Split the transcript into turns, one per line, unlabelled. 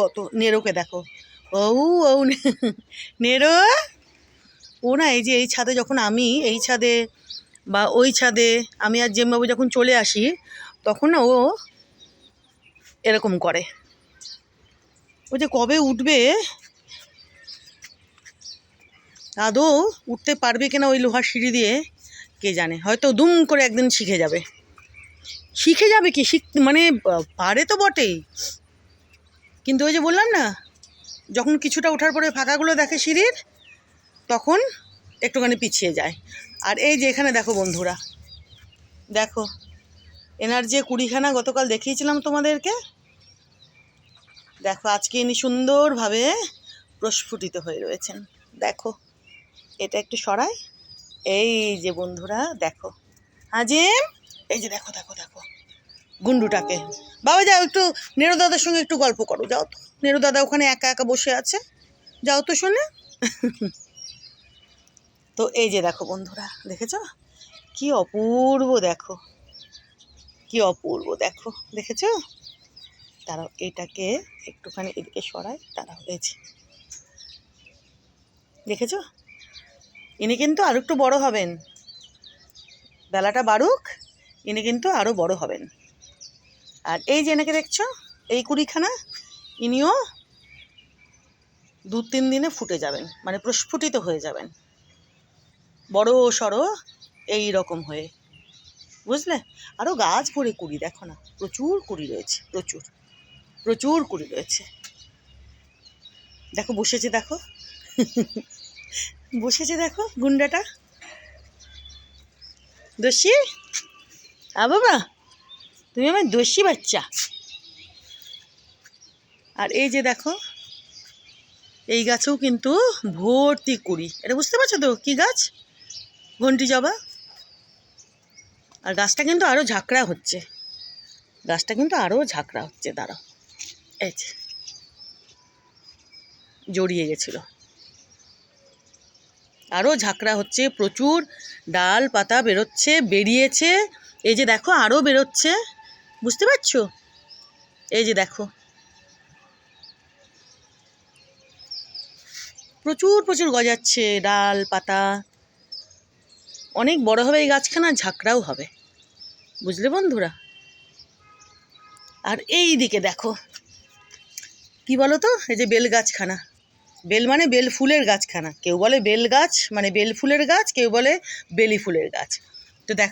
কত নেরোকে দেখো, ও ও নেরো, ও না এই যে এই ছাদে যখন আমি এই ছাদে বা ওই ছাদে আমি আর জেমবাবু যখন চলে আসি তখন না ও এরকম করে। ও যে কবে উঠবে, আদৌ উঠতে পারবে কিনা ওই লোহার সিঁড়ি দিয়ে কে জানে, হয়তো দুম করে একদিন শিখে যাবে। শিখে যাবে কি মানে পারে তো বটেই, কিন্তু ওই যে বললাম না, যখন কিছুটা ওঠার পরে ফাঁকাগুলো দেখে সিঁড়ির তখন একটুখানি পিছিয়ে যায়। আর এই যে এখানে দেখো বন্ধুরা, দেখো এনার যে 20খানা গতকাল দেখিয়েছিলাম তোমাদেরকে, দেখো আজকে ইনি সুন্দরভাবে প্রস্ফুটিত হয়ে রয়েছেন। দেখো এটা একটু সরাই, এই যে বন্ধুরা দেখো হাজিম, এই যে দেখো দেখো দেখো গুন্ডুটাকে। বাবা যাও একটু নেরু দাদার সঙ্গে একটু গল্প করো, যাও তো, নেরু দাদা ওখানে একা একা বসে আছে, যাও তো শোনে। তো এই যে দেখো বন্ধুরা, দেখেছ কি অপূর্ব, দেখো কি অপূর্ব, দেখো দেখেছ। তারাও এটাকে একটুখানি এদিকে সরাই, তারা হয়েছে, দেখেছ। ইনি কিন্তু আরো একটু বড় হবেন, বেলাটা বাড়ুক, ইনি কিন্তু আরো বড় হবেন। আর এই যে এনাকে দেখছো, এই 20খানা, ইনিও 2-3 দিনে ফুটে যাবেন, মানে প্রস্ফুটিত হয়ে যাবেন, বড় সড়ো এই রকম হয়ে, বুঝলে। আরও গাছ ভরে কুড়ি, দেখো না প্রচুর কুড়ি রয়েছে, প্রচুর প্রচুর কুড়ি রয়েছে। দেখো বসেছে, দেখো বসেছে, দেখো গুন্ডাটা দোষী। বাবা তুমি আমার দোষী বাচ্চা। আর এই যে দেখো এই গাছেও কিন্তু ভর্তি কুড়ি, এটা বুঝতে পারছো তো কি গাছ, ঘন্টি জবা। আর গাছটা কিন্তু আরও ঝাঁকড়া হচ্ছে, গাছটা কিন্তু আরও ঝাঁকড়া হচ্ছে, দাঁড়াও, এই যে জড়িয়ে গেছিল, আরও ঝাঁকড়া হচ্ছে, প্রচুর ডাল পাতা বেরোচ্ছে, বেরিয়েছে, এই যে দেখো আরও বেরোচ্ছে, বুঝতে পারছো, এই যে দেখো প্রচুর প্রচুর গজাচ্ছে ডাল পাতা, অনেক বড় হবে এই গাছখানা, ঝাঁকড়াও হবে, বুঝলে বন্ধুরা। আর এই দিকে দেখো কি বলো তো, এই যে বেল গাছখানা, বেল মানে বেল ফুলের গাছখানা, কেউ বলে বেল গাছ মানে বেল ফুলের গাছ, কেউ বলে বেলি ফুলের গাছ। তো দেখো